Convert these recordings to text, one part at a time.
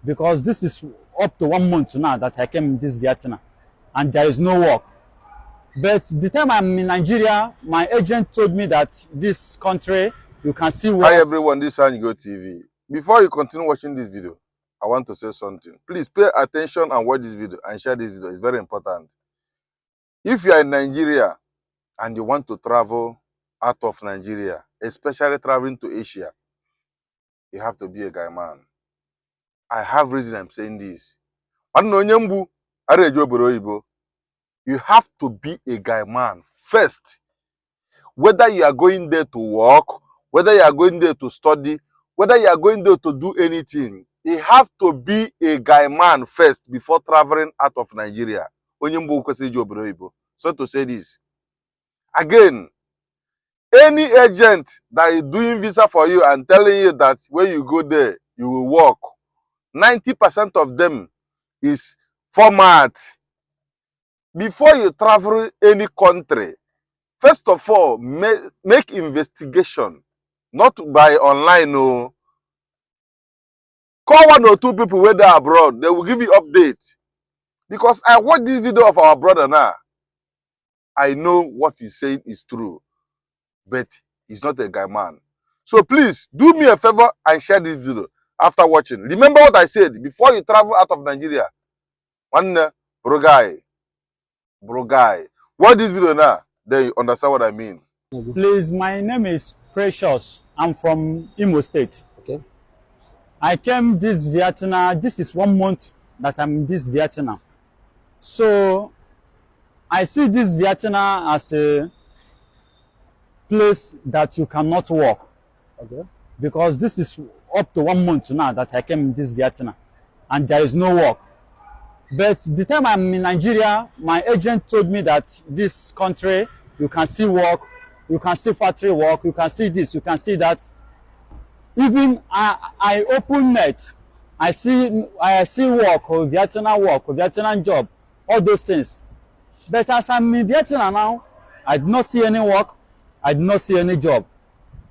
because this is up to 1 month now that I came in this Vietnam, and there is no work. But the time I'm in Nigeria, my agent told me that this country, you can see work. Hi everyone, this is igbo TV. Before you continue watching this video, I want to say something. Please pay attention and watch this video and share this video. It's very important. If you are in Nigeria and you want to travel out of Nigeria, especially traveling to Asia, you have to be a guy man. I have reason I'm saying this. You have to be a guy man first. Whether you are going there to work, whether you are going there to study, whether you are going there to do anything, you have to be a guy man first before traveling out of Nigeria. So to say this, again, any agent that is doing visa for you and telling you that when you go there, you will work, 90% of them is format. Before you travel any country, first of all, make investigation, not by online. No. Call 1 or 2 people where they are abroad. They will give you update. Because I watched this video of our brother now. I know what he's saying is true. But he's not a guy man. So please, do me a favor and share this video after watching. Remember what I said. Before you travel out of Nigeria, one bro guy. Watch this video now. Then you understand what I mean. Please, my name is Precious. I'm from Imo State. Okay. I came this Vietnam. This is 1 month that I'm in this Vietnam. So I see this Vietnam as a place that you cannot work. Okay. Because this is up to 1 month now that I came in this Vietnam, and there is no work. But the time I'm in Nigeria, my agent told me that this country, you can see work, you can see factory work, you can see this, you can see that. Even I open net, I see work, or Vietnam job, all those things. But as I'm in Vietnam now, I did not see any work, I did not see any job.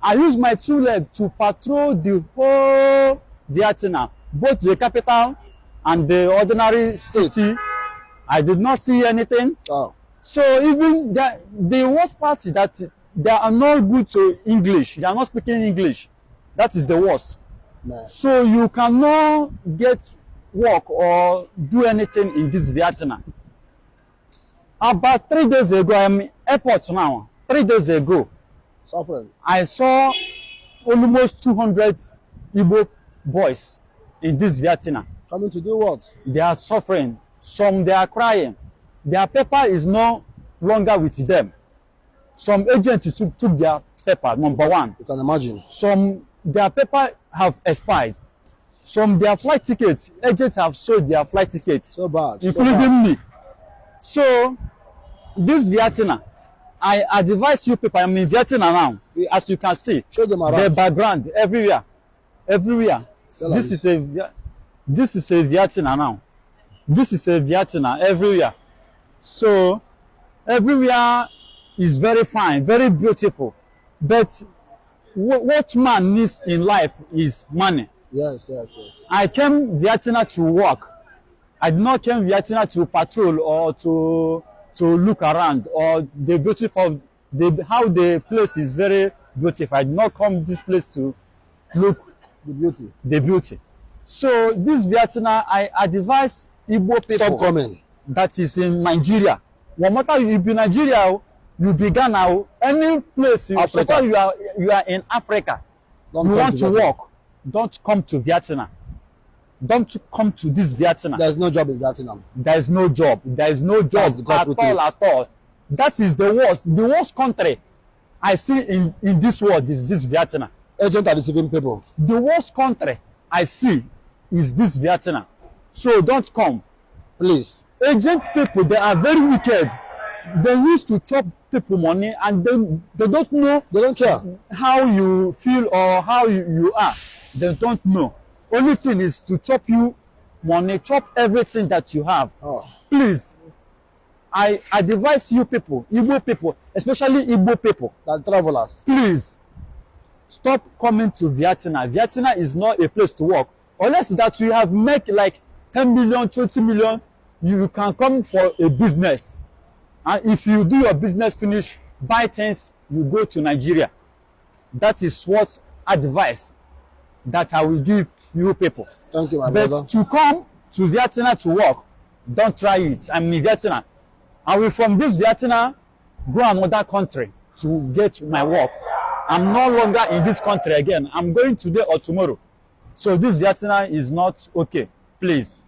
I use my 2 legs to patrol the whole Vietnam, both the capital and the ordinary city. I did not see anything. Oh. So even the worst part is that they are not good to English. They are not speaking English. That is the worst. Man. So you cannot get work or do anything in this Vietnam. About 3 days ago, I'm in airport now. 3 days ago, Suffering. I saw almost 200 Igbo boys in this Vietnam. Coming to do what? They are suffering. Some, they are crying. Their paper is no longer with them. Some agents took their paper, number 1. You can imagine. Some, their paper have expired. Some, their flight tickets, agents have sold their flight tickets. So bad. Including me. So, this Vietnam, I advise you people, I'm in Vietnam now. As you can see, Show them around. the background, everywhere. This is a Vietnam now. This is a Vietnam everywhere. So everywhere is very fine, very beautiful. But what man needs in life is money. Yes. I came Vietnam to work. I did not come Vietnam to patrol or to look around, or the beautiful, how the place is very beautiful. I did not come this place to look the beauty. So this Vietnam, I advise Igbo people. Stop coming. That is in Nigeria. No matter you be Nigeria, you be Ghana, any place you are in Africa, you want to work, don't come to Vietnam. Don't come to this Vietnam. There is no job in Vietnam. There is no job. There is no job at all. That is the worst country I see in this world is this Vietnam. Agents are deceiving people. The worst country I see is this Vietnam. So don't come. Please. Agent people, they are very wicked. They used to chop people money, and they don't know. They don't care how you feel or how you are. They don't know. Only thing is to chop you money, chop everything that you have. Oh. Please, I advise you people, Igbo people, especially Igbo people, that travelers, please stop coming to Vietnam. Vietnam is not a place to work. unless that you have make like 10 million, 20 million, you can come for a business. And if you do your business finish, buy things, you go to Nigeria. That is what advice that I will give you people. Thank you, my But brother. to come to Vietnam to work, don't try it. I'm in Vietnam. I will from this Vietnam go another country to get my work. I'm no longer in this country again. I'm going today or tomorrow. So this Vietnam is not okay. Please.